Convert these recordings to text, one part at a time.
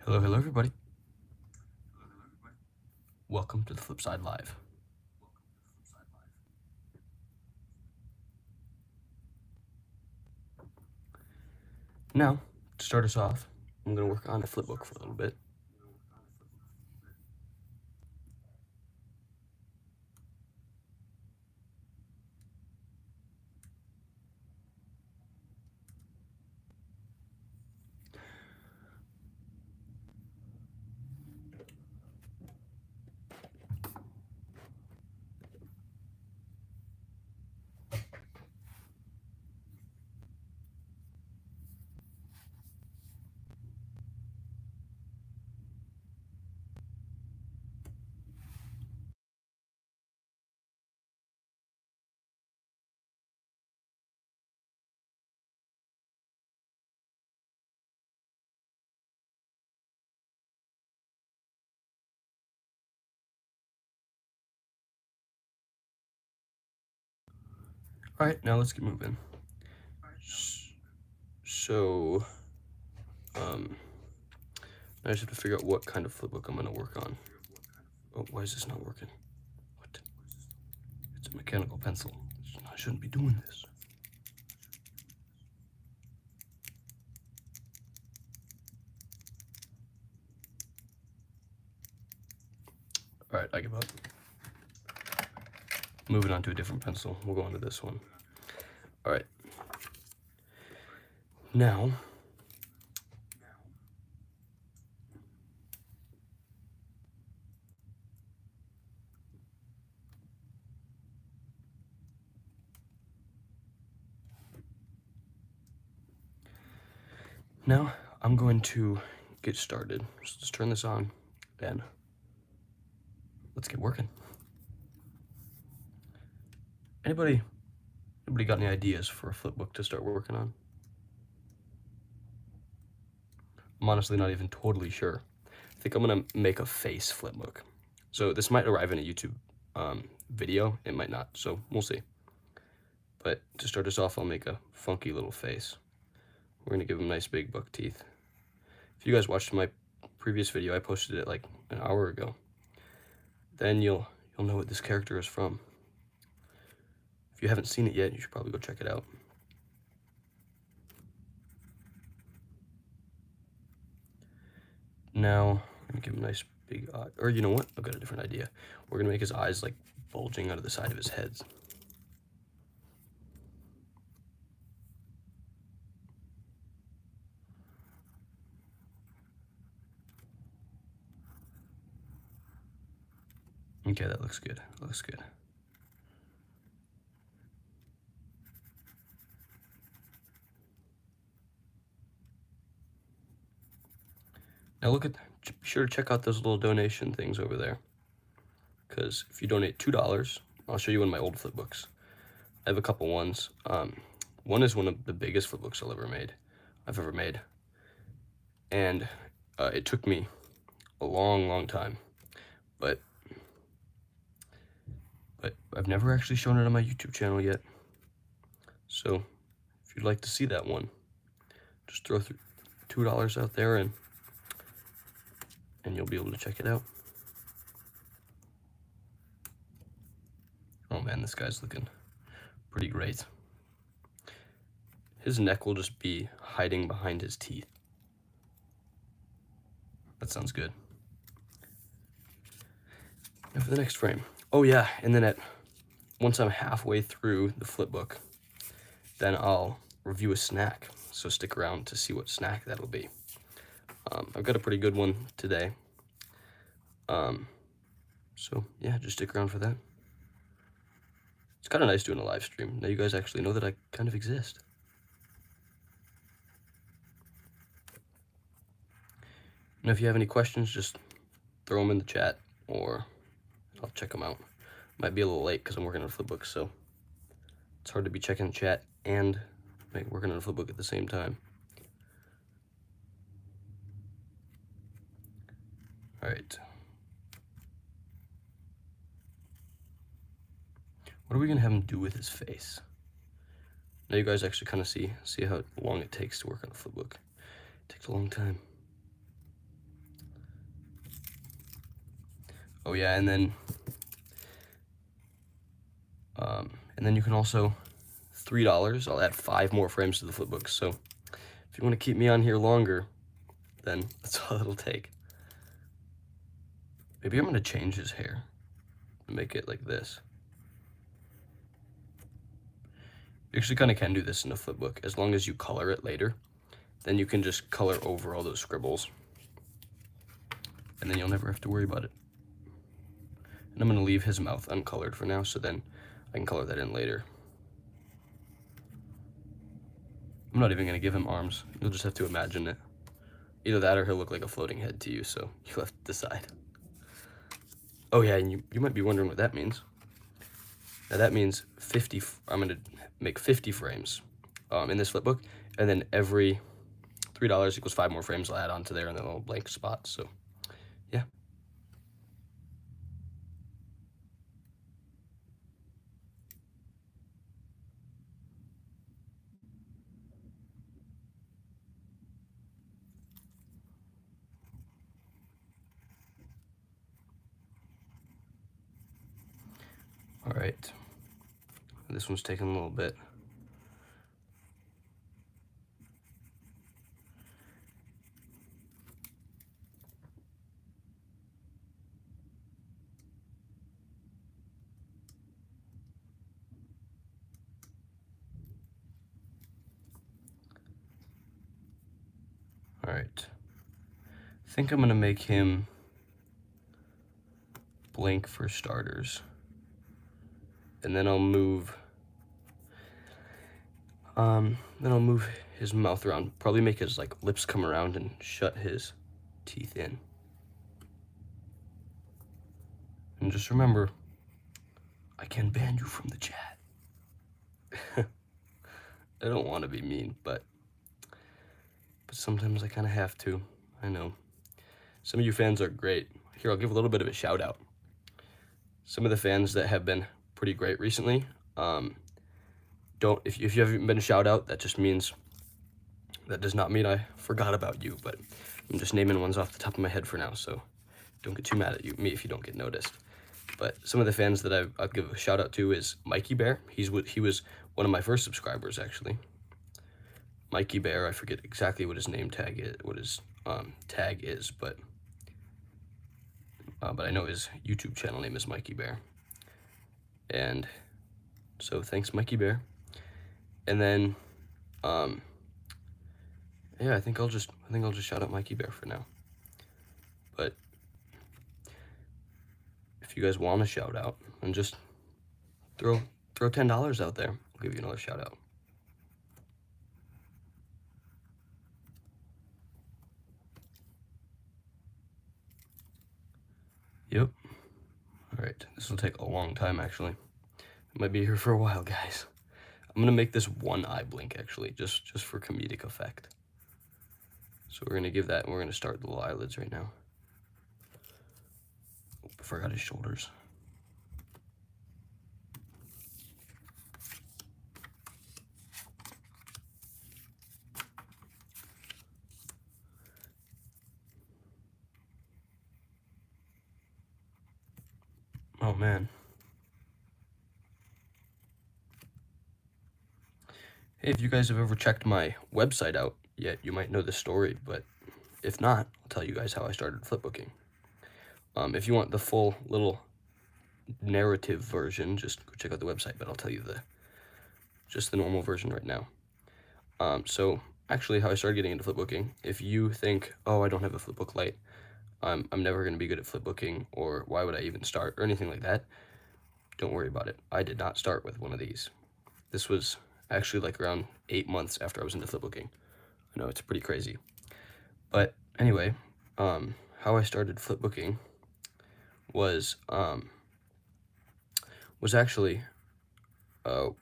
Hello, hello, everybody. Welcome to the Flipside Live. Now, to start us off, I'm going to work on a flipbook for a little bit. All right, now let's get moving. So, I just have to figure out what kind of flipbook I'm going to work on. Oh, why is this not working? What? It's a mechanical pencil. I shouldn't be doing this. All right, I give up. Moving on to a different pencil. We'll go on to this one. All right. Now, I'm going to get started. So let's turn this on and let's get working. Anybody got any ideas for a flipbook to start working on? I'm honestly not even totally sure. I think I'm gonna make a face flipbook. So this might arrive in a YouTube video, it might not, so we'll see. But to start us off, I'll make a funky little face. We're gonna give him nice big buck teeth. If you guys watched my previous video, I posted it like an hour ago. Then you'll know what this character is from. If you haven't seen it yet, you should probably go check it out. Now, I'm gonna give him a nice big eye. Or you know what? I've got a different idea. We're gonna make his eyes like bulging out of the side of his head. Okay, that looks good. That looks good. Now be sure to check out those little donation things over there. Because if you donate $2, I'll show you one of my old flipbooks. I have a couple ones. One is one of the biggest flipbooks I've ever made. And it took me a long, long time. But I've never actually shown it on my YouTube channel yet. So if you'd like to see that one, just throw $2 out there and you'll be able to check it out. Oh man, this guy's looking pretty great. His neck will just be hiding behind his teeth. That sounds good. Now for the next frame. Oh yeah, and then once I'm halfway through the flipbook, then I'll review a snack. So stick around to see what snack that'll be. I've got a pretty good one today. So yeah, just stick around for that. It's kind of nice doing a live stream. Now you guys actually know that I kind of exist. And if you have any questions, just throw them in the chat or I'll check them out. Might be a little late because I'm working on a flipbook, so it's hard to be checking the chat and working on a flipbook at the same time. All right. What are we gonna have him do with his face? Now you guys actually kind of see how long it takes to work on a flipbook. It takes a long time. Oh yeah, and then you can also $3. I'll add 5 more frames to the flipbook. So if you want to keep me on here longer, then that's all it'll take. Maybe I'm gonna change his hair and make it like this. You actually kind of can do this in a flipbook as long as you color it later. Then you can just color over all those scribbles, and then you'll never have to worry about it. And I'm gonna leave his mouth uncolored for now, so then I can color that in later. I'm not even gonna give him arms. You'll just have to imagine it. Either that or he'll look like a floating head to you, so you'll have to decide. Oh yeah, and you might be wondering what that means. Now that means 50, I'm gonna make 50 frames in this flipbook, and then every $3 equals 5 more frames I'll add onto there in the little blank spots, so yeah. All right, this one's taking a little bit. All right, I think I'm gonna make him blank for starters, and then I'll move his mouth around, probably make his like lips come around and shut his teeth in. And just remember, I can ban you from the chat. I don't want to be mean, but sometimes I kind of have to. I know. Some of you fans are great. Here, I'll give a little bit of a shout out. Some of the fans that have been pretty great recently, if you haven't been a shout out, that does not mean I forgot about you, but I'm just naming ones off the top of my head for now, so don't get too mad at me if you don't get noticed. But some of the fans that I'll give a shout out to is Mikey Bear. He was one of my first subscribers, actually. Mikey Bear, I forget exactly what his name tag is, what his tag is, but I know his YouTube channel name is Mikey Bear. And so thanks, Mikey Bear. And then, yeah, I think I'll just shout out Mikey Bear for now. But if you guys want a shout out, and just throw $10 out there, I'll give you another shout out. Yep. All right, this will take a long time, actually. I might be here for a while, guys. I'm gonna make this one eye blink, actually, just for comedic effect. So we're gonna give that, and we're gonna start the little eyelids right now. Oh, I forgot his shoulders. Oh man. Hey, if you guys have ever checked my website out yet, you might know the story, but if not, I'll tell you guys how I started flipbooking. If you want the full little narrative version, just go check out the website, but I'll tell you just the normal version right now. So actually how I started getting into flipbooking, if you think, oh, I don't have a flipbook light, I'm never going to be good at flipbooking, or why would I even start, or anything like that, don't worry about it. I did not start with one of these. This was actually like around 8 months after I was into flipbooking. I know, it's pretty crazy. But anyway, how I started flipbooking was actually,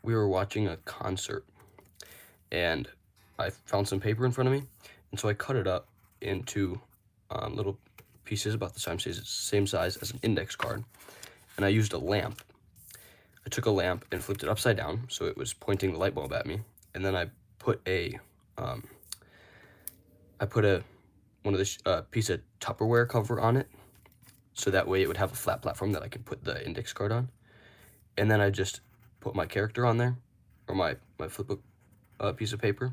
we were watching a concert, and I found some paper in front of me, and so I cut it up into little pieces about the same size as an index card, and I used a lamp. I took a lamp and flipped it upside down so it was pointing the light bulb at me, and then I put one of the piece of Tupperware cover on it, so that way it would have a flat platform that I could put the index card on. And then I just put my character on there, or my flipbook piece of paper,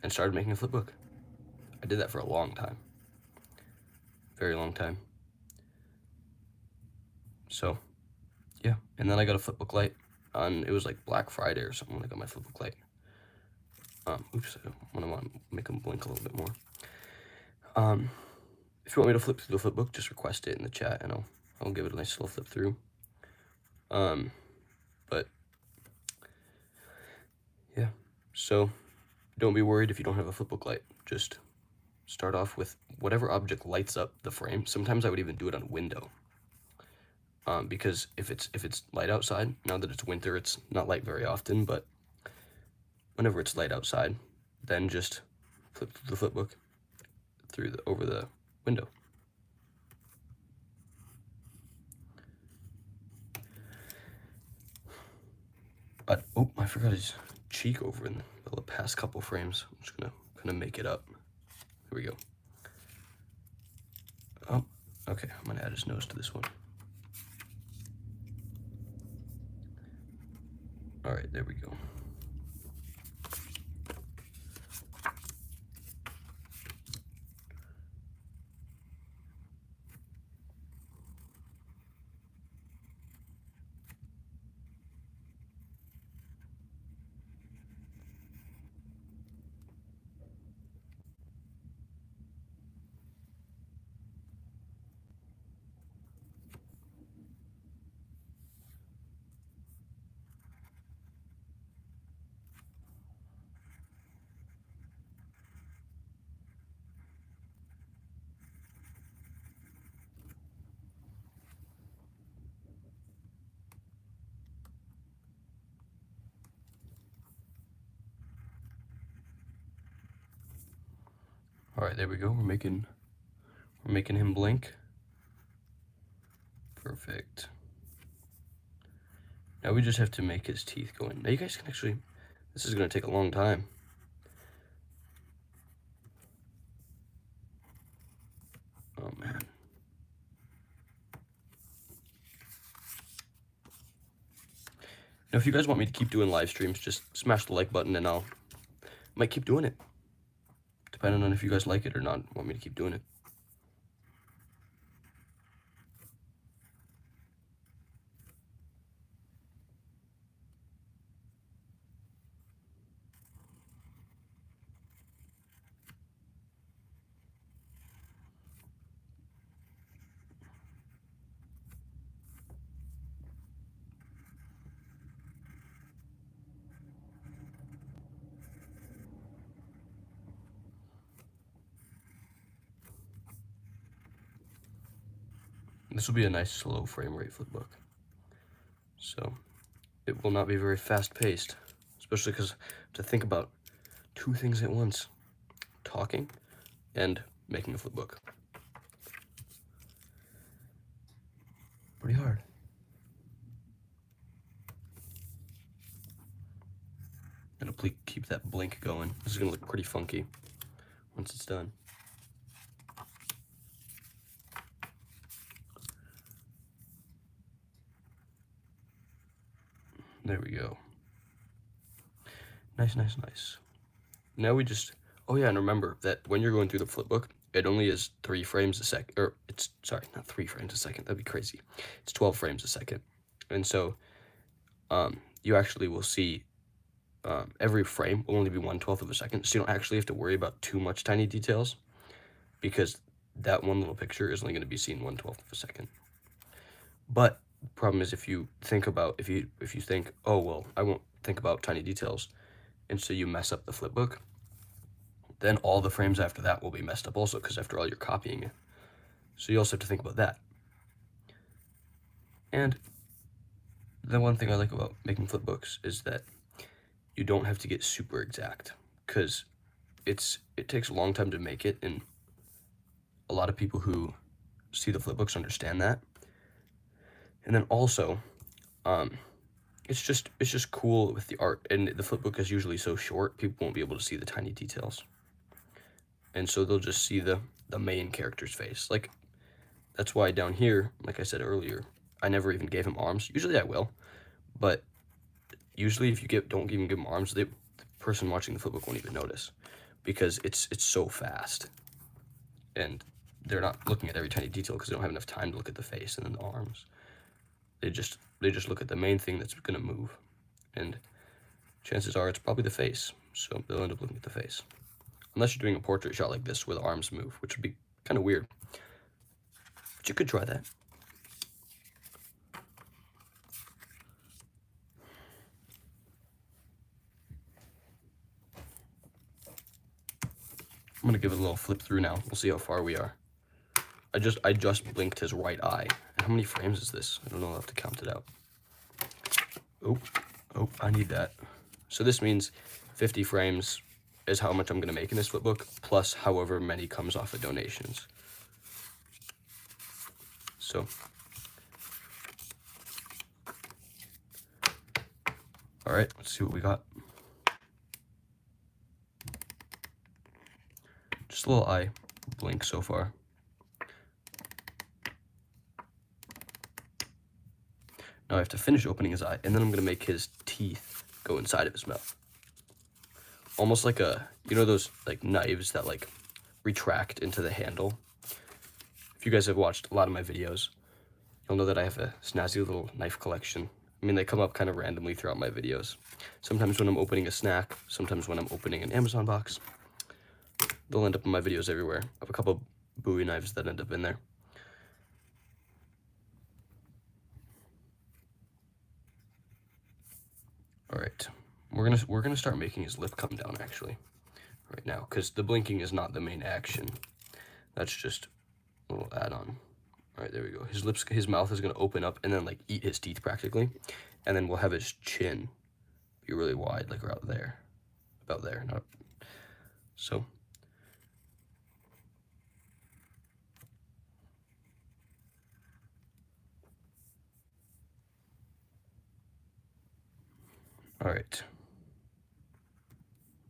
and started making a flipbook. I did that for a long time. Very long time. So, yeah. And then I got a flipbook light on, it was like Black Friday or something when I got my flipbook light. Oops, I want to make them blink a little bit more. If you want me to flip through the flipbook, just request it in the chat, and I'll give it a nice little flip through. But yeah, so don't be worried if you don't have a flipbook light. Just start off with whatever object lights up the frame. Sometimes I would even do it on a window. Because if it's light outside, now that it's winter, it's not light very often, but whenever it's light outside, then just flip the flipbook over the window. But oh, I forgot his cheek over in the past couple frames. I'm just gonna make it up. Here we go. Oh, okay. I'm gonna add his nose to this one. All right, there we go. All right, there we go. We're making him blink. Perfect. Now we just have to make his teeth go in. Now you guys can actually, this is gonna take a long time. Oh man. Now if you guys want me to keep doing live streams, just smash the like button and I might keep doing it. Depending on if you guys like it or not, want me to keep doing it. This will be a nice slow frame rate flipbook. So it will not be very fast paced, especially because to think about two things at once, talking and making a flipbook. Pretty hard. Gonna keep that blink going. This is gonna look pretty funky once it's done. There we go. Nice, nice, nice. Now we just, oh yeah, and remember that when you're going through the flipbook, it only is 3 frames a second, or it's, sorry, not 3 frames a second, that'd be crazy. It's 12 frames a second. And so you actually will see every frame will only be 1/12 of a second, so you don't actually have to worry about too much tiny details, because that one little picture is only going to be seen 1/12 of a second. But the problem is if you think, oh well, I won't think about tiny details, and so you mess up the flipbook, then all the frames after that will be messed up also, because after all you're copying it. So you also have to think about that. And the one thing I like about making flipbooks is that you don't have to get super exact, because it takes a long time to make it, and a lot of people who see the flipbooks understand that. And then also, it's just cool with the art, and the flipbook is usually so short, people won't be able to see the tiny details, and so they'll just see the main character's face. Like that's why down here, like I said earlier, I never even gave him arms. Usually I will, but usually if you don't even give him arms, the person watching the flipbook won't even notice, because it's so fast, and they're not looking at every tiny detail because they don't have enough time to look at the face and then the arms. They just look at the main thing that's gonna move, and chances are it's probably the face, so they'll end up looking at the face. Unless you're doing a portrait shot like this where the arms move, which would be kind of weird. But you could try that. I'm gonna give it a little flip through now. We'll see how far we are. I just blinked his right eye. How many frames is this? I don't know, I'll have to count it out. Oh, I need that. So this means 50 frames is how much I'm gonna make in this flipbook, plus however many comes off of donations. So, all right, let's see what we got. Just a little eye blink so far. Now I have to finish opening his eye, and then I'm gonna make his teeth go inside of his mouth. Almost like you know those like knives that like retract into the handle? If you guys have watched a lot of my videos, you'll know that I have a snazzy little knife collection. I mean, they come up kind of randomly throughout my videos. Sometimes when I'm opening a snack, sometimes when I'm opening an Amazon box. They'll end up in my videos everywhere. I have a couple Bowie knives that end up in there. All right, we're gonna start making his lip come down actually, right now, because the blinking is not the main action. That's just a little add-on. All right, there we go. His mouth is gonna open up and then like eat his teeth practically, and then we'll have his chin be really wide, like around there, about there. Not so. All right.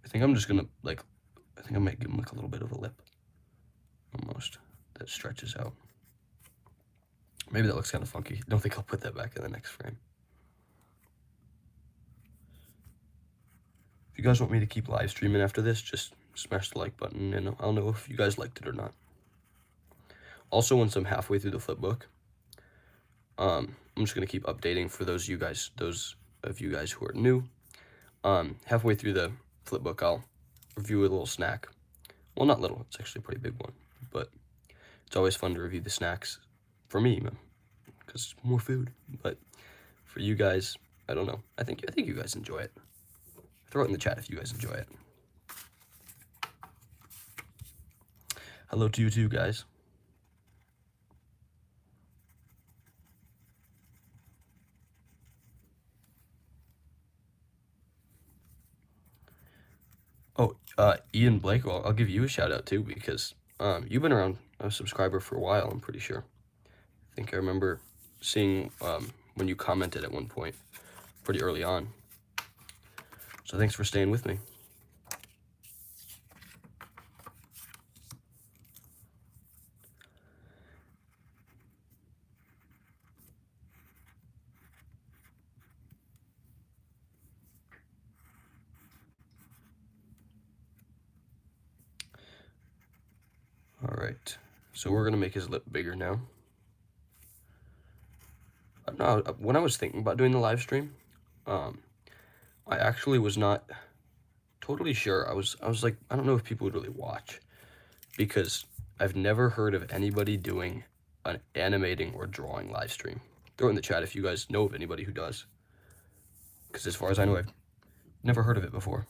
I think I'm just gonna I think I might give him like a little bit of a lip, almost, that stretches out. Maybe that looks kind of funky. Don't think I'll put that back in the next frame. If you guys want me to keep live streaming after this, just smash the like button and I'll know if you guys liked it or not. Also, once I'm halfway through the flipbook, I'm just gonna keep updating for those of you guys who are new. Halfway through the flipbook, I'll review a little snack. Well, not little, it's actually a pretty big one, but it's always fun to review the snacks for me, because it's more food. But for you guys, I don't know. I think you guys enjoy it. Throw it in the chat if you guys enjoy it. Hello to you too, guys. Oh, Ian Blake, well, I'll give you a shout out too, because you've been around a subscriber for a while, I'm pretty sure. I think I remember seeing when you commented at one point pretty early on. So thanks for staying with me. All right, so we're gonna make his lip bigger now. No, when I was thinking about doing the live stream, I actually was not totally sure. I was like, I don't know if people would really watch, because I've never heard of anybody doing an animating or drawing live stream. Throw it in the chat if you guys know of anybody who does, because as far as I know, I've never heard of it before.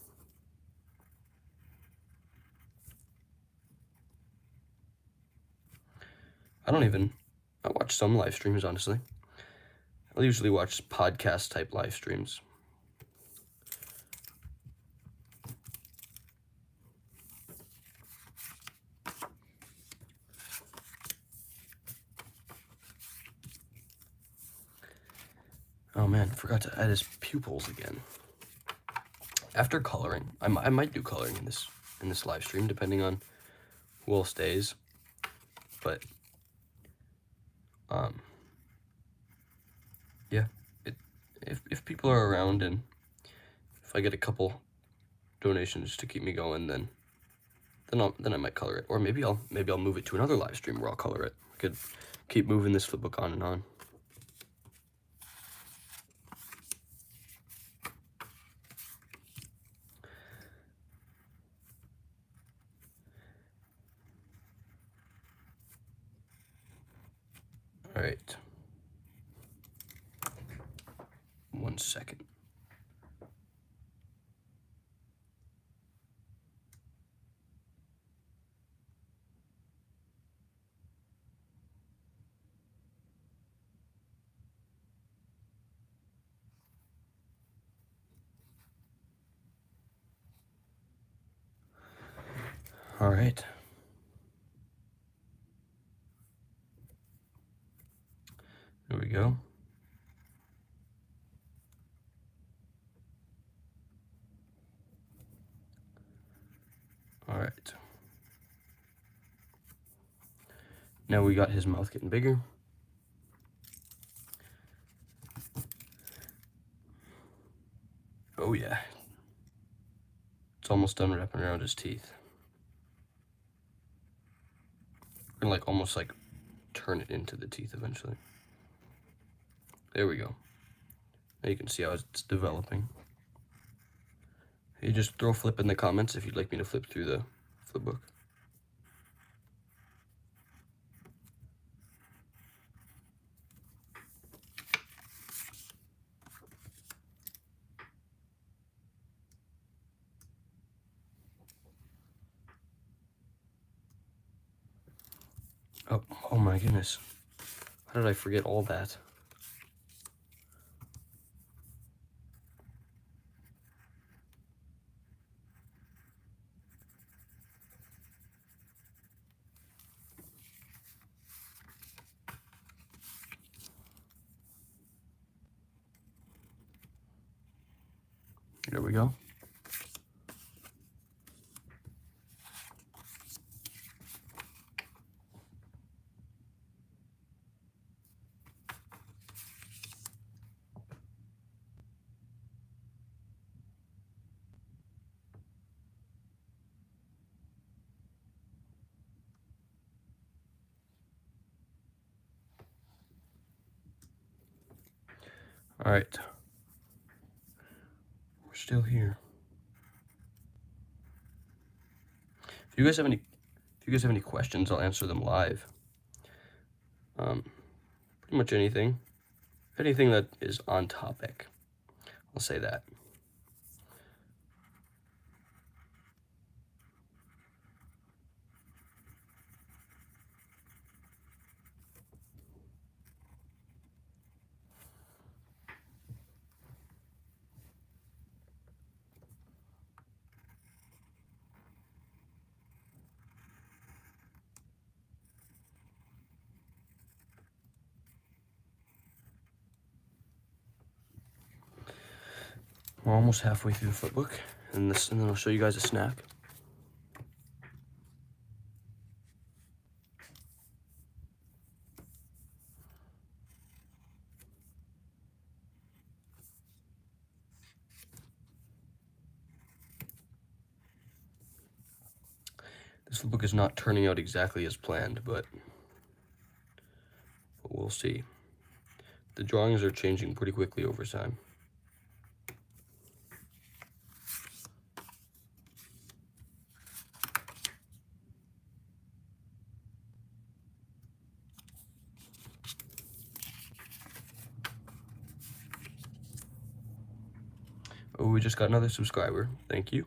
I watch some live streams, honestly. I'll usually watch podcast type live streams. Oh man, forgot to add his pupils again. After coloring, I might do coloring in this live stream, depending on who all stays. But Yeah, it, if people are around and if I get a couple donations to keep me going, then I might color it, or maybe I'll move it to another live stream where I'll color it. I could keep moving this flipbook on and on. All right. 1 second. All right. There we go. All right. Now we got his mouth getting bigger. Oh yeah. It's almost done wrapping around his teeth. We're gonna like almost like turn it into the teeth eventually. There we go. Now you can see how it's developing. You just throw flip in the comments if you'd like me to flip through the flip book. Oh my goodness. How did I forget all that? There we go. All right. We're still here. If you guys have any questions, I'll answer them live. Pretty much anything. Anything that is on topic. I'll say that. We're almost halfway through the flipbook, and then I'll show you guys a snack. This flipbook is not turning out exactly as planned, but we'll see. The drawings are changing pretty quickly over time. Oh, we just got another subscriber. Thank you.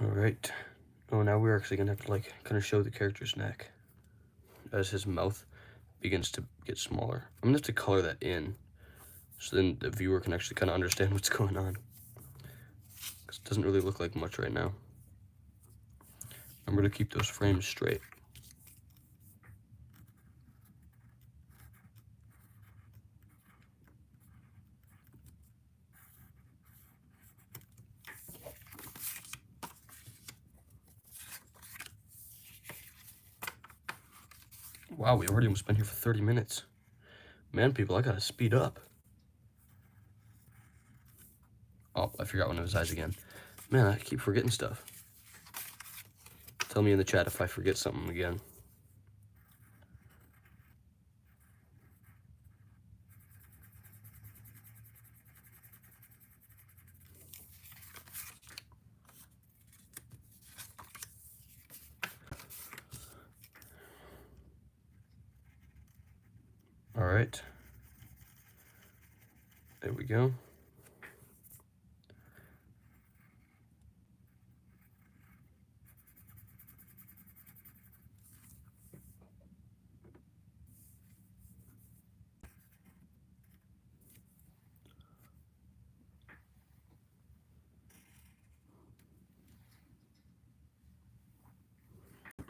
Alright. Oh, now we're actually gonna have to like kind of show the character's neck as his mouth begins to get smaller. I'm gonna have to color that in so then the viewer can actually kind of understand what's going on. Because it doesn't really look like much right now. Remember to keep those frames straight. Wow, we already almost been here for 30 minutes. Man, people, I gotta speed up. Oh, I forgot one of his eyes again. Man, I keep forgetting stuff. Tell me in the chat if I forget something again. All right. There we go.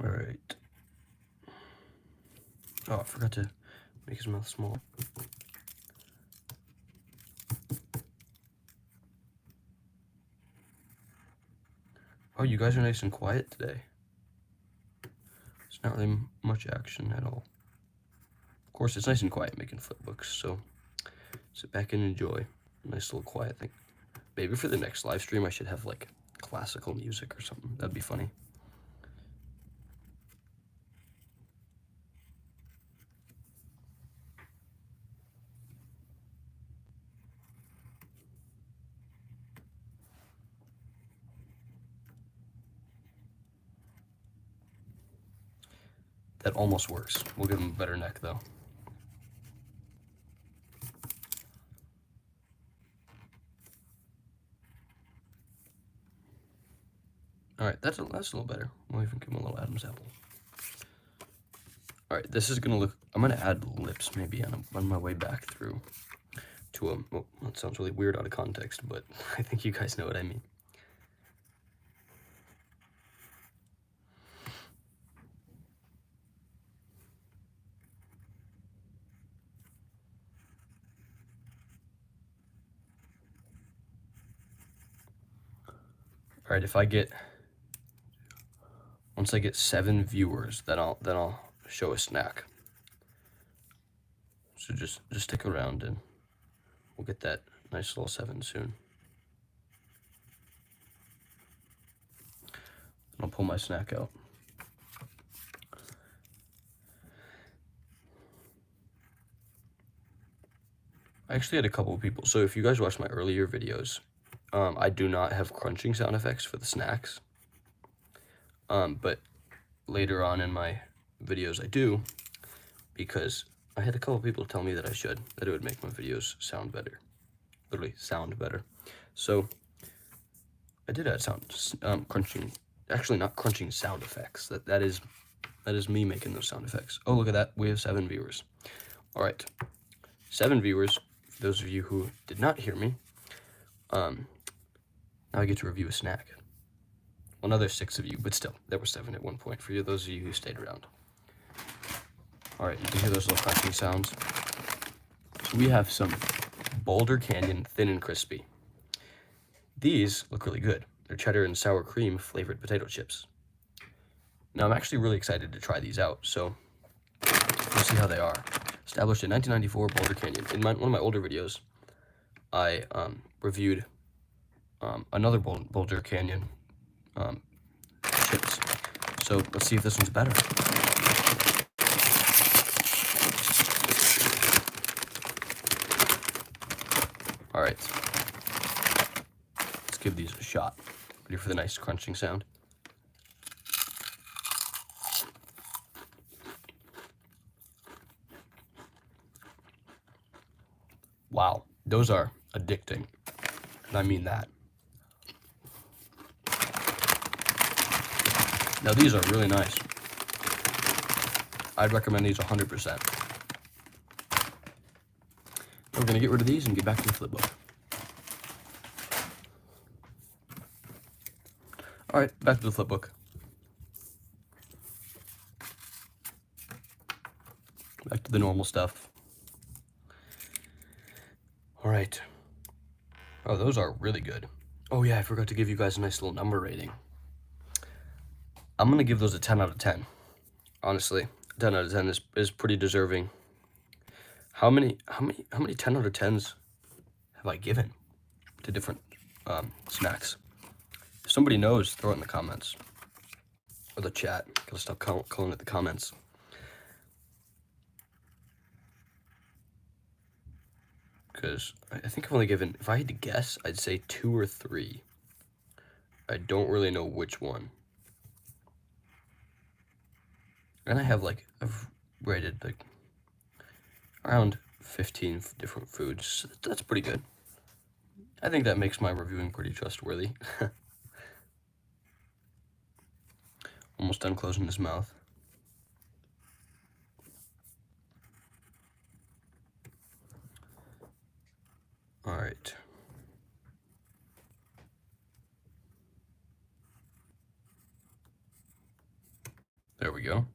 All right. Oh, I forgot to make his mouth small. Oh, you guys are nice and quiet today. It's not really much action at all. Of course, it's nice and quiet making flipbooks, so sit back and enjoy. Nice little quiet thing. Maybe for the next live stream, I should have like classical music or something. That'd be funny. That almost works. We'll give him a better neck though. All right, that's a little better. We'll even give him a little Adam's apple. All right, this is gonna look. I'm gonna add lips maybe on my way back through to a. Well, that sounds really weird out of context, but I think you guys know what I mean. All right, once I get 7 viewers, then I'll show a snack. So just stick around and we'll get that nice little 7 soon. And I'll pull my snack out. I actually had a couple of people. So if you guys watched my earlier videos, I do not have crunching sound effects for the snacks. But later on in my videos I do, because I had a couple of people tell me that that it would make my videos sound better. Literally sound better. So I did add crunching, actually not crunching sound effects. That is me making those sound effects. Oh, look at that, we have 7 viewers. All right, 7 viewers. For those of you who did not hear me, now I get to review a snack. Well, another 6 of you, but still, there were 7 at one point for you, those of you who stayed around. All right, you can hear those little crunching sounds. So we have some Boulder Canyon Thin and Crispy. These look really good. They're cheddar and sour cream flavored potato chips. Now, I'm actually really excited to try these out, so we'll see how they are. Established in 1994, Boulder Canyon. In one of my older videos, I reviewed another Boulder Canyon chips. So let's see if this one's better. All right, let's give these a shot. Ready for the nice crunching sound? Wow, those are addicting, and I mean that. Now these are really nice. I'd recommend these 100%. We're gonna get rid of these and get back to the flip book. All right, back to the flip book. Back to the normal stuff. All right. Oh, those are really good. Oh yeah, I forgot to give you guys a nice little number rating. I'm gonna give those a 10 out of 10. Honestly, 10 out of 10 is pretty deserving. How many 10 out of 10s have I given to different snacks? If somebody knows, throw it in the comments or the chat. Gotta stop calling it the comments. Because I think I've only given, if I had to guess, I'd say 2 or 3. I don't really know which one. And I've rated like around 15 different foods. That's pretty good. I think that makes my reviewing pretty trustworthy. Almost done closing his mouth. All right. There we go.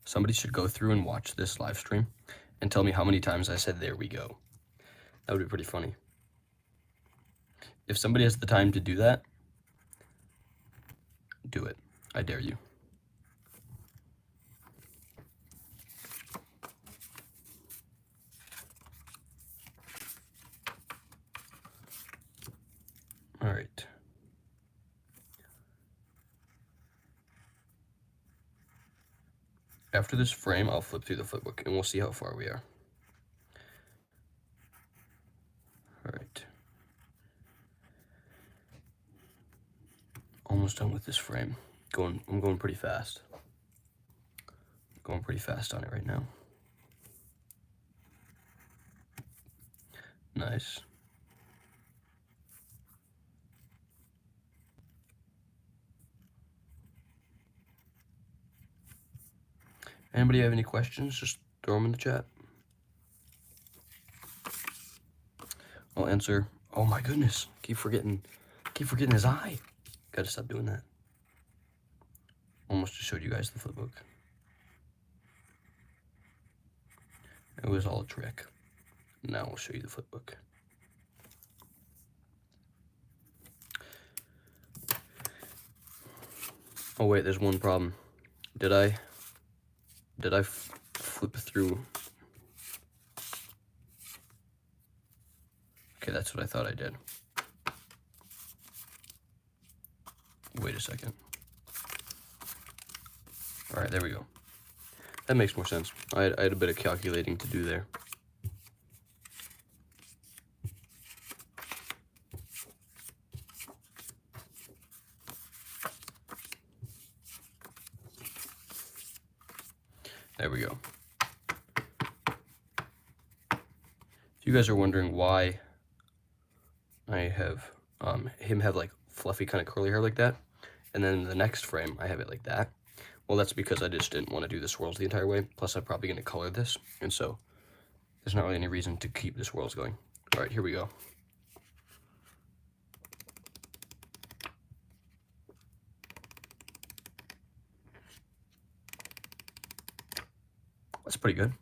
Somebody should go through and watch this live stream and tell me how many times I said "there we go." That would be pretty funny. If somebody has the time to do that, do it. I dare you. All right. After this frame, I'll flip through the flipbook and we'll see how far we are. All right. Almost done with this frame. I'm going pretty fast. Going pretty fast on it right now. Nice. Anybody have any questions? Just throw them in the chat. I'll answer. Oh my goodness. Keep forgetting his eye. Gotta stop doing that. Almost just showed you guys the flipbook. It was all a trick. Now I'll show you the flipbook. Oh wait, there's one problem. Did I flip through? Okay, that's what I thought I did. Wait a second. All right, there we go. That makes more sense. I had a bit of calculating to do there. There we go. If you guys are wondering why I have him have like fluffy kind of curly hair like that, and then in the next frame I have it like that, well, that's because I just didn't want to do the swirls the entire way. Plus I'm probably going to color this, and so there's not really any reason to keep the swirls going. All right, here we go. That's pretty good.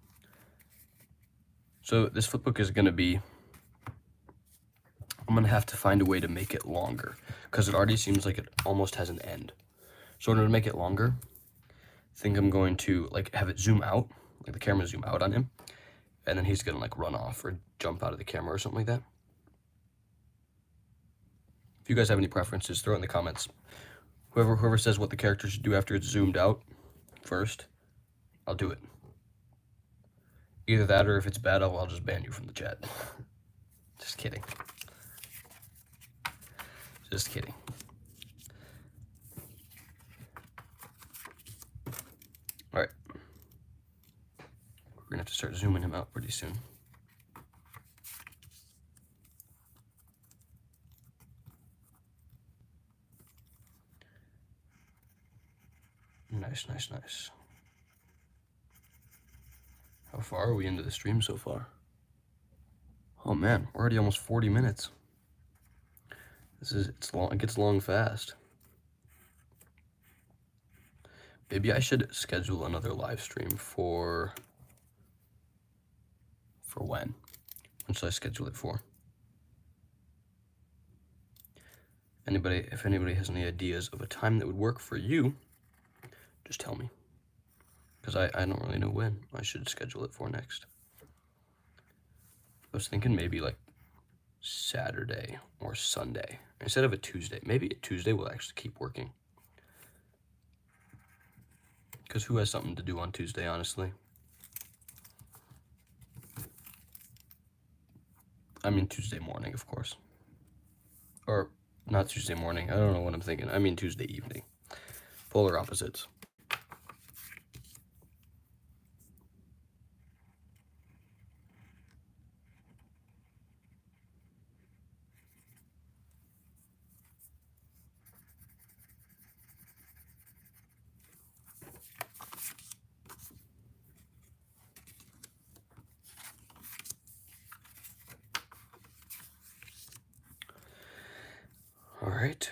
So this flipbook is going to be, I'm going to have to find a way to make it longer because it already seems like it almost has an end. So in order to make it longer, I think I'm going to like have it zoom out, like the camera zoom out on him, and then he's going to like run off or jump out of the camera or something like that. If you guys have any preferences, throw it in the comments. Whoever says what the character should do after it's zoomed out first, I'll do it. Either that or if it's bad, I'll just ban you from the chat. Just kidding. Just kidding. All right. We're gonna have to start zooming him out pretty soon. Nice, nice, nice. How far are we into the stream so far? Oh man, we're already almost 40 minutes. It's long, it gets long fast. Maybe I should schedule another live stream for when? When should I schedule it for? If anybody has any ideas of a time that would work for you, just tell me. Because I don't really know when I should schedule it for next. I was thinking maybe like Saturday or Sunday instead of a Tuesday. Maybe a Tuesday will actually keep working. Because who has something to do on Tuesday, honestly? I mean Tuesday morning, of course. Or not Tuesday morning. I don't know what I'm thinking. I mean Tuesday evening. Polar opposites. All right.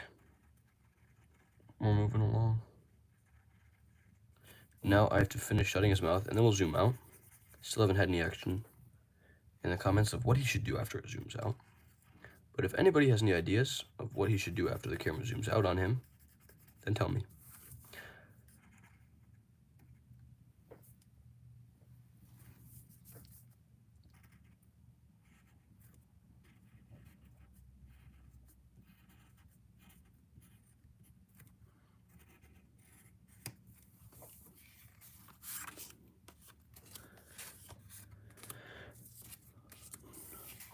We're moving along. Now I have to finish shutting his mouth, and then we'll zoom out. Still haven't had any action in the comments of what he should do after it zooms out. But if anybody has any ideas of what he should do after the camera zooms out on him, then tell me.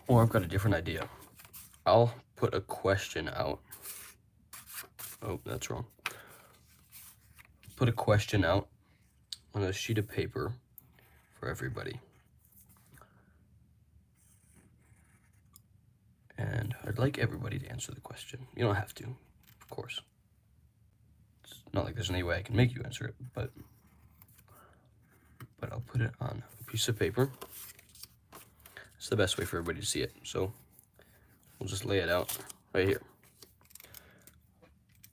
Or I've got a different idea. I'll put a question out. Oh, that's wrong. Put a question out on a sheet of paper for everybody. And I'd like everybody to answer the question. You don't have to, of course. It's not like there's any way I can make you answer it, but I'll put it on a piece of paper. It's the best way for everybody to see it. So we'll just lay it out right here.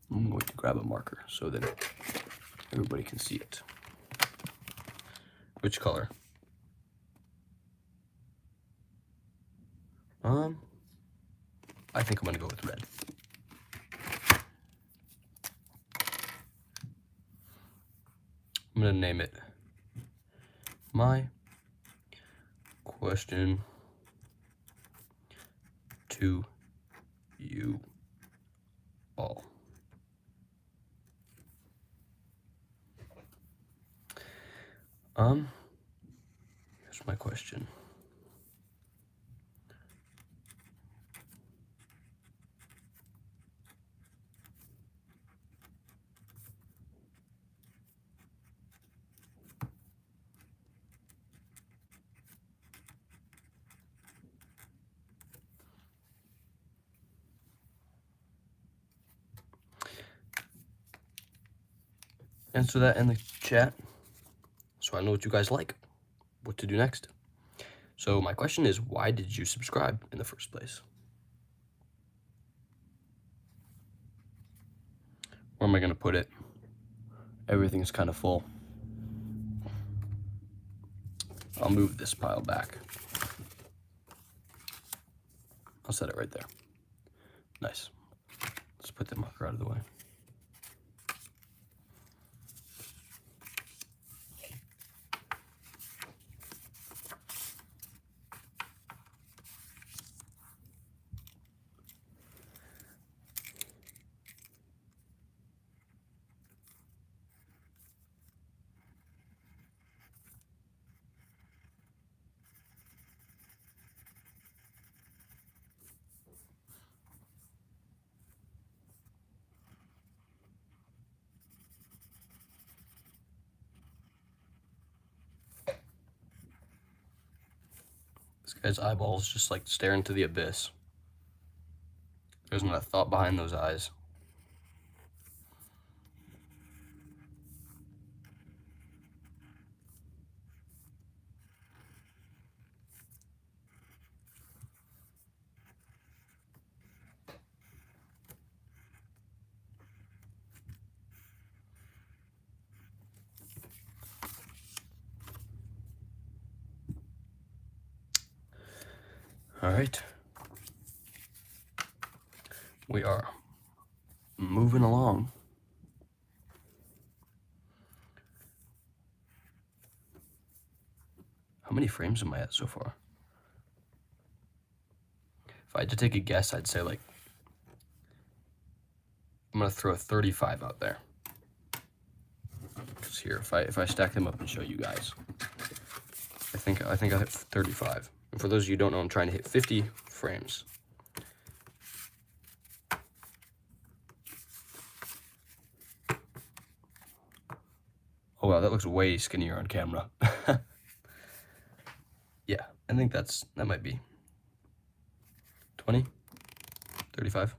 I'm going to grab a marker so that everybody can see it. Which color? I think I'm gonna go with red. I'm gonna name it My Question to You All. Here's my question. Answer that in the chat so I know what you guys like, what to do next. So my question is, why did you subscribe in the first place? Where am I gonna put it? Everything's kind of full. I'll move this pile back. I'll set it right there. Nice. Let's put the marker out of the way. This guy's eyeballs just like stare into the abyss. There's not a thought behind those eyes. All right. We are moving along. How many frames am I at so far? If I had to take a guess, I'd say like, I'm gonna throw 35 out there. Because here, if I stack them up and show you guys, I think I hit 35. And for those of you who don't know, I'm trying to hit 50 frames. Oh wow, that looks way skinnier on camera. Yeah, I think that might be 20, 35.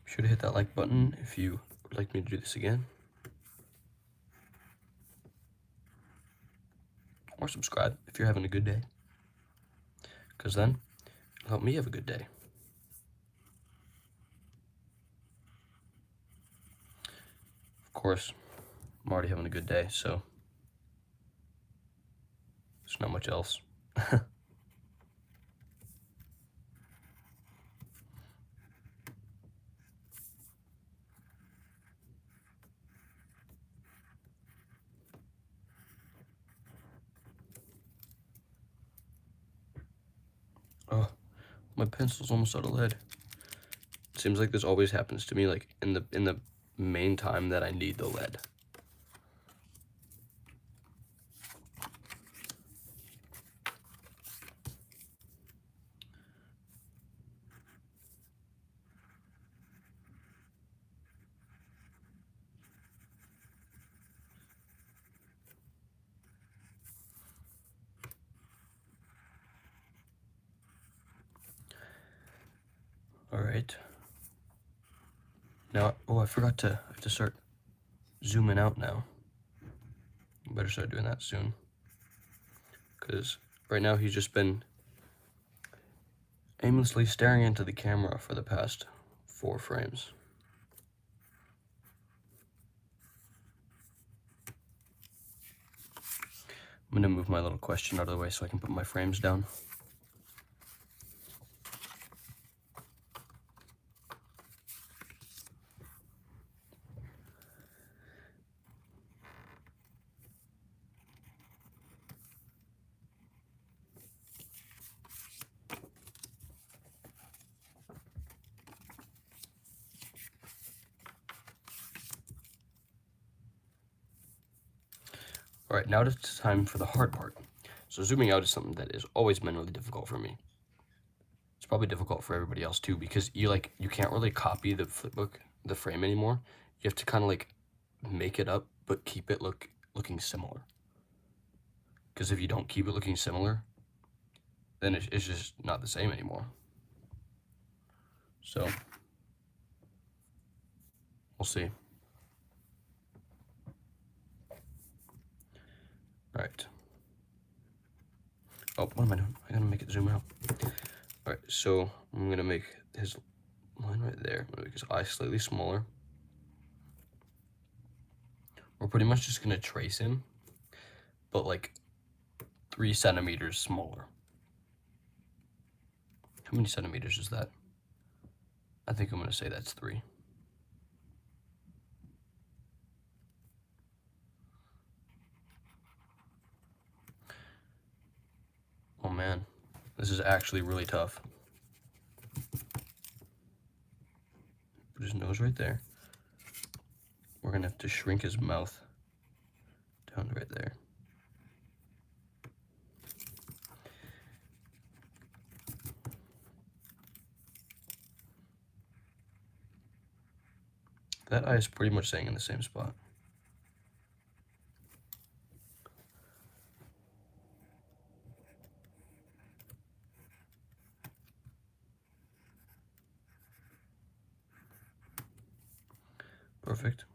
Be sure to hit that like button if you would like me to do this again. Or subscribe if you're having a good day. Because then, it'll help me have a good day. Of course, I'm already having a good day, so there's not much else. Oh, my pencil's almost out of lead. Seems like this always happens to me, like in the main time that I need the lead. All right. Now, oh, I forgot to, I have to start zooming out now. Better start doing that soon. Because right now he's just been aimlessly staring into the camera for the past 4 frames. I'm gonna move my little question out of the way so I can put my frames down. All right, now it's time for the hard part. So zooming out is something that is always been really difficult for me. It's probably difficult for everybody else too, because you can't really copy the flipbook, the frame anymore. You have to kind of like make it up, but keep it looking similar. Because if you don't keep it looking similar, then it's just not the same anymore. So we'll see. All right. Oh, what am I doing? I gotta make it zoom out. All right, so I'm gonna make his line right there. I'm gonna make his eye slightly smaller. We're pretty much just gonna trace him, but like 3 centimeters smaller. How many centimeters is that? I think I'm gonna say that's 3. Oh man, this is actually really tough. Put his nose right there. We're gonna have to shrink his mouth down to right there. That eye is pretty much staying in the same spot. Perfect.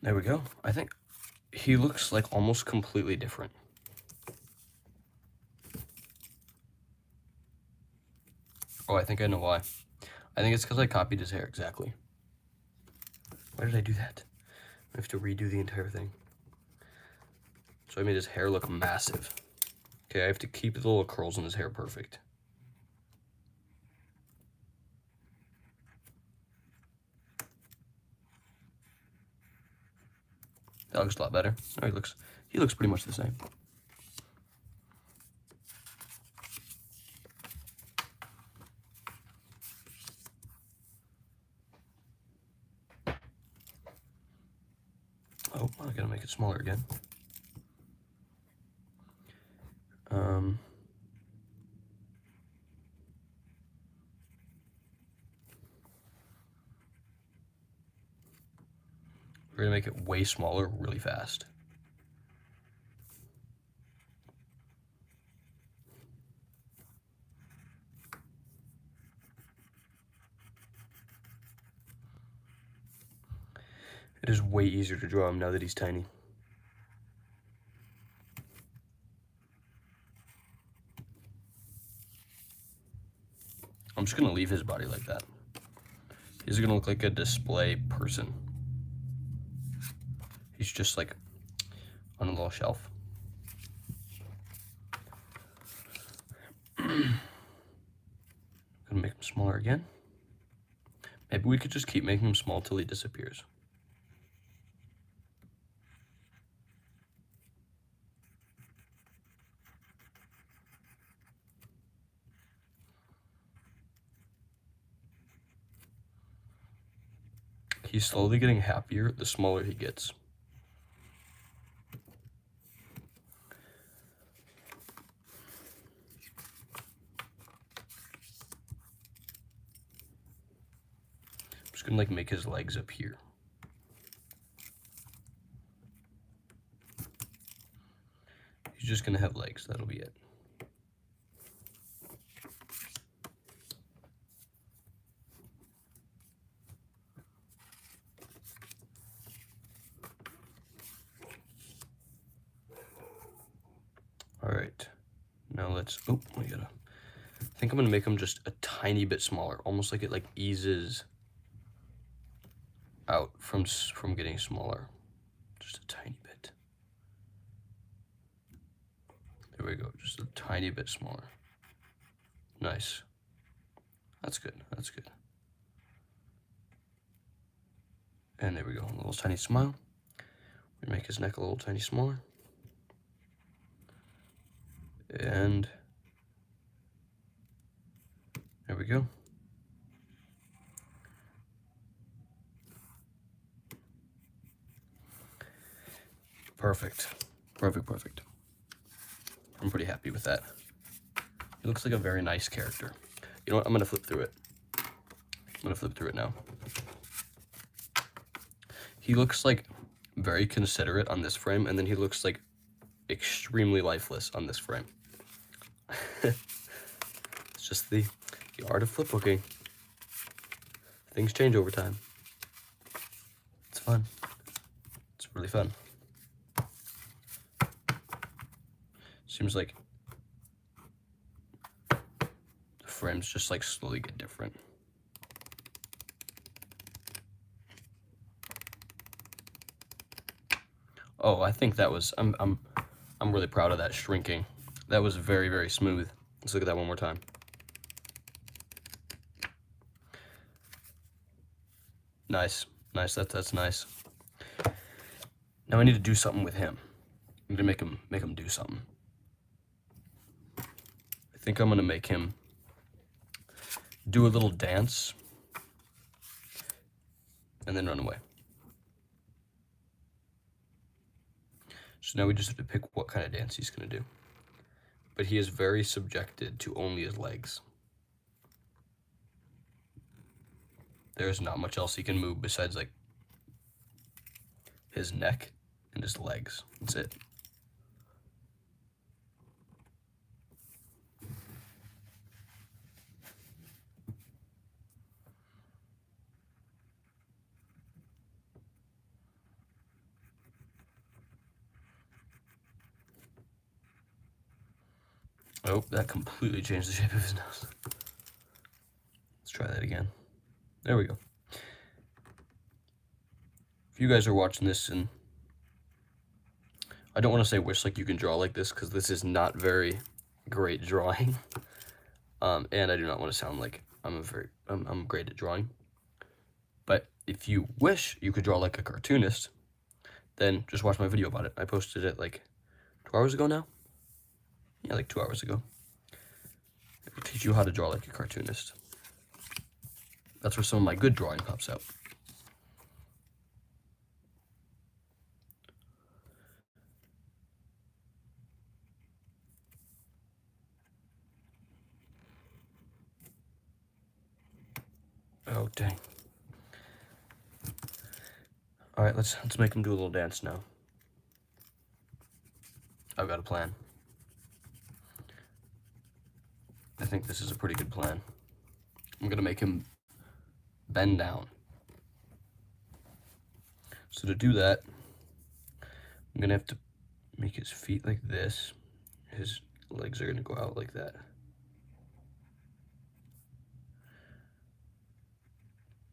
There we go. I think he looks like almost completely different. Oh, I think I know why. I think it's because I copied his hair exactly. Why did I do that? I have to redo the entire thing. So I made his hair look massive. Okay, I have to keep the little curls in his hair perfect. That looks a lot better. Oh, he looks pretty much the same. Oh, I gotta make it smaller again. We're gonna make it way smaller really fast. It is way easier to draw him now that he's tiny. I'm just gonna leave his body like that. He's gonna look like a display person. He's just like on a little shelf. Gonna make him smaller again. Maybe we could just keep making him small till he disappears. He's slowly getting happier the smaller he gets. I'm just gonna like make his legs appear. He's just gonna have legs, that'll be it. All right, now let's, oh, we gotta, I think I'm gonna make him just a tiny bit smaller, almost like it like eases out from getting smaller, just a tiny bit. There we go, just a tiny bit smaller. Nice. That's good, that's good. And there we go, a little tiny smile. We make his neck a little tiny smaller. And there we go. Perfect. Perfect, perfect. I'm pretty happy with that. He looks like a very nice character. You know what? I'm gonna flip through it. I'm gonna flip through it now. He looks like very considerate on this frame, and then he looks like extremely lifeless on this frame. It's just the art of flipbooking. Things change over time. It's fun. It's really fun. Seems like the frames just like slowly get different. Oh, I think that was, I'm really proud of that shrinking. That was very, very smooth. Let's look at that one more time. Nice, nice, that's nice. Now I need to do something with him. I'm gonna make him do something. I think I'm gonna make him do a little dance and then run away. So now we just have to pick what kind of dance he's gonna do. But he is very subjected to only his legs. There's not much else he can move besides like his neck and his legs. That's it. Oh, that completely changed the shape of his nose. Let's try that again. There we go. If you guys are watching this, and I don't want to say wish like you can draw like this, because this is not very great drawing. And I do not want to sound like I'm great at drawing. But if you wish you could draw like a cartoonist, then just watch my video about it. I posted it like 2 hours ago now. Yeah, like 2 hours ago. It will teach you how to draw like a cartoonist. That's where some of my good drawing pops out. Oh dang. All right, let's make him do a little dance now. I've got a plan. I think this is a pretty good plan. I'm gonna make him bend down. So to do that, I'm gonna have to make his feet like this. His legs are gonna go out like that.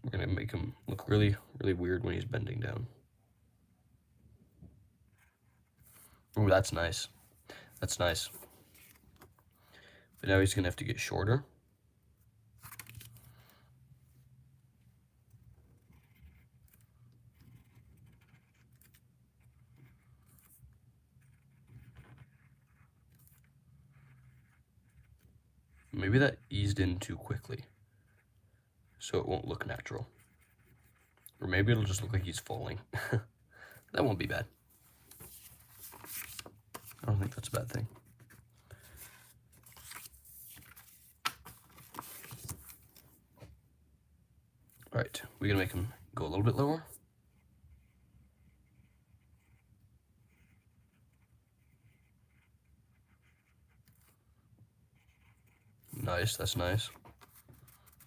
We're gonna make him look really, really weird when he's bending down. Oh, that's nice. That's nice. But now he's gonna have to get shorter. Maybe that eased in too quickly, so it won't look natural. Or maybe it'll just look like he's falling. That won't be bad. I don't think that's a bad thing. All right, we're gonna make him go a little bit lower. Nice, that's nice.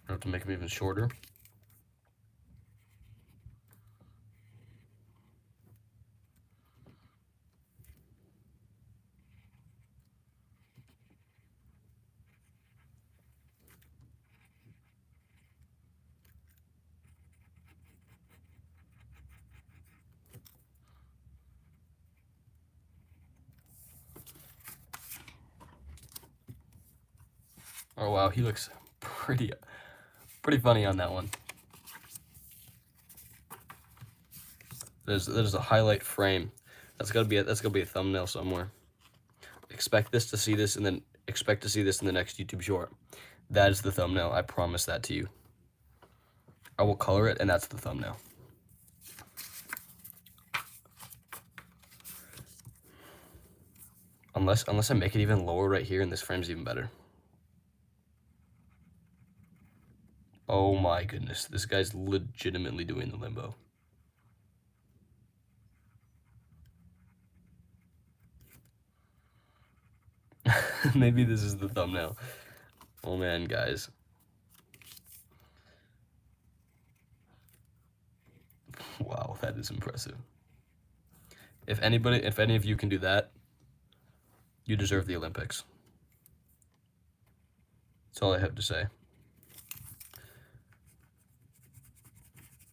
I have to make him even shorter. Oh wow, he looks pretty funny on that one. There's a highlight frame. That's gonna be a thumbnail somewhere. Expect to see this in the next YouTube short. That is the thumbnail. I promise that to you. I will color it, and that's the thumbnail. Unless I make it even lower right here, and this frame's even better. Oh my goodness, this guy's legitimately doing the limbo. Maybe this is the thumbnail. Oh man, guys. Wow, that is impressive. If any of you can do that, you deserve the Olympics. That's all I have to say.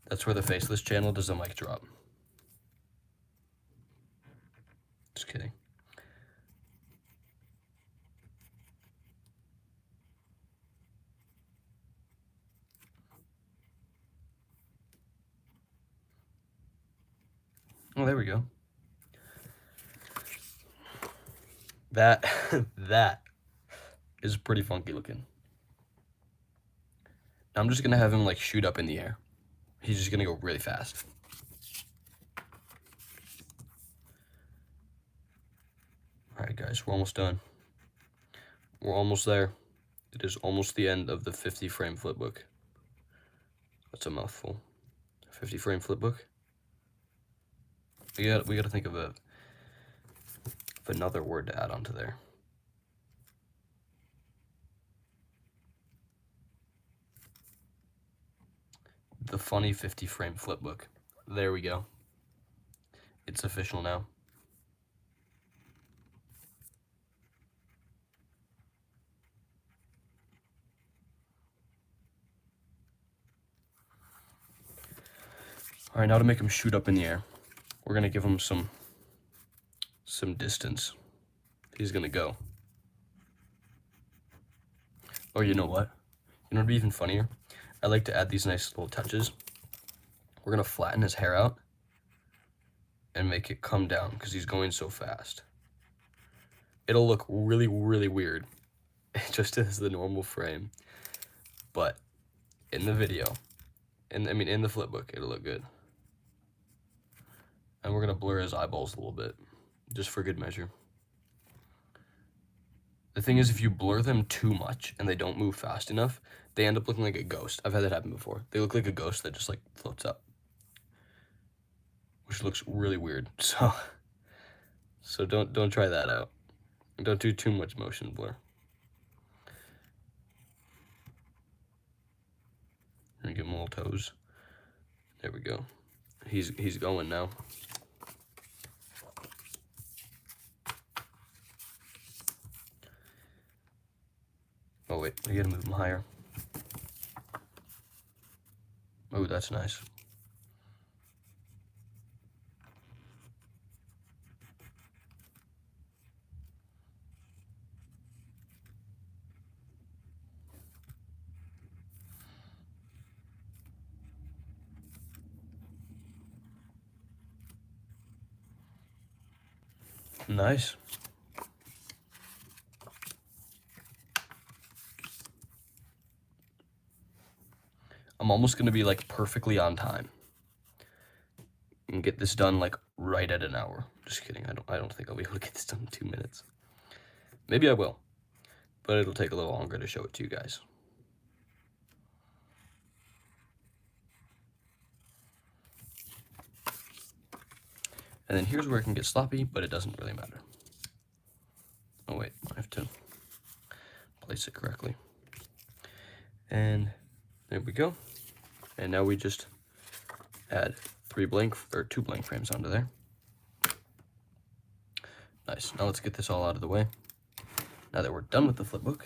That's where the Faceless channel does a mic drop. Just kidding. Oh, there we go. That that is pretty funky looking. Now I'm just gonna have him like shoot up in the air. He's just gonna go really fast. All right, guys, we're almost done. We're almost there. It is almost the end of the 50 frame flipbook. That's a mouthful. 50 frame flipbook. We gotta think of another word to add onto there. The funny 50 frame flipbook. There we go. It's official now. All right, now to make him shoot up in the air, we're gonna give him some distance. He's gonna go. Or you know what? You know what'd be even funnier? I like to add these nice little touches. We're gonna flatten his hair out and make it come down because he's going so fast. It'll look really, really weird just as the normal frame, but in the video, in the flipbook, it'll look good. And we're gonna blur his eyeballs a little bit, just for good measure. The thing is, if you blur them too much and they don't move fast enough, they end up looking like a ghost. I've had that happen before. They look like a ghost that just like floats up, which looks really weird. So don't try that out. Don't do too much motion blur. And give him little toes. There we go. He's going now. Oh wait, we gotta move him higher. Oh, that's nice. Nice. I'm almost gonna be like perfectly on time and get this done like right at an hour. Just kidding. I don't think I'll be able to get this done in 2 minutes. Maybe I will, but it'll take a little longer to show it to you guys. And then here's where it can get sloppy, but it doesn't really matter. Oh wait, I have to place it correctly. And there we go. And now we just add 2 blank frames onto there. Nice. Now let's get this all out of the way. Now that we're done with the flipbook,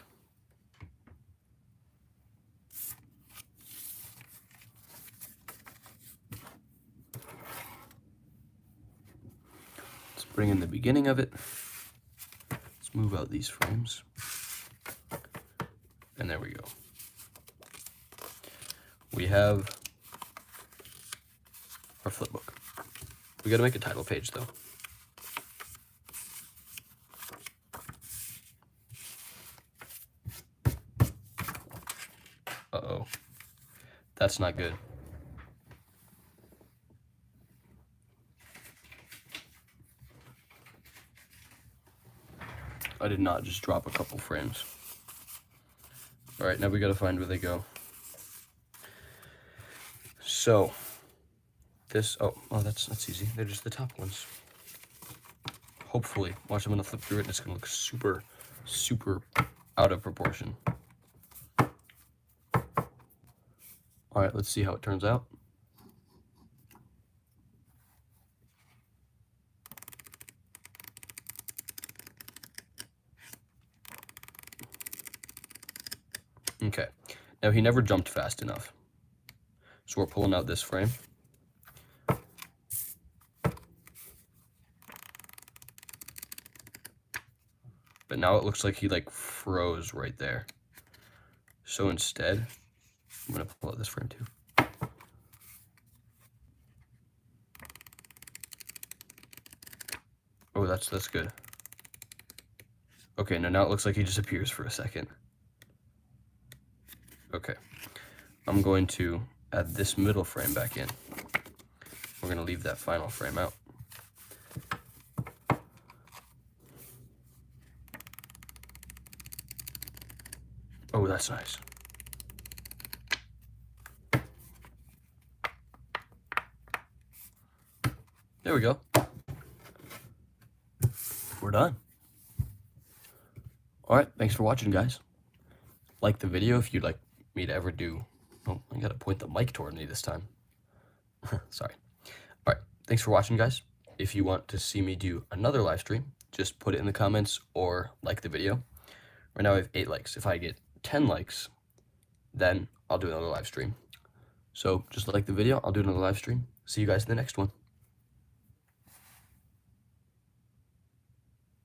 let's bring in the beginning of it. Let's move out these frames. And there we go. We have our flipbook. We gotta make a title page though. Uh-oh. That's not good. I did not just drop a couple frames. All right, now we gotta find where they go. So, this, oh, that's easy. They're just the top ones. Hopefully, watch, I'm gonna flip through it and it's gonna look super, super out of proportion. All right, let's see how it turns out. Okay, now he never jumped fast enough. So we're pulling out this frame. But now it looks like he like froze right there. So instead, I'm gonna pull out this frame too. Oh, that's good. Okay, now it looks like he disappears for a second. Okay, I'm going to add this middle frame back in. We're gonna leave that final frame out. Oh, that's nice. There we go. We're done. All right, thanks for watching, guys. Like the video if you'd like me to ever do. Oh, I gotta point the mic toward me this time. Sorry. All right, thanks for watching, guys. If you want to see me do another live stream, just put it in the comments or like the video. Right now I have 8 likes. If I get 10 likes, then I'll do another live stream. So just like the video, I'll do another live stream. See you guys in the next one.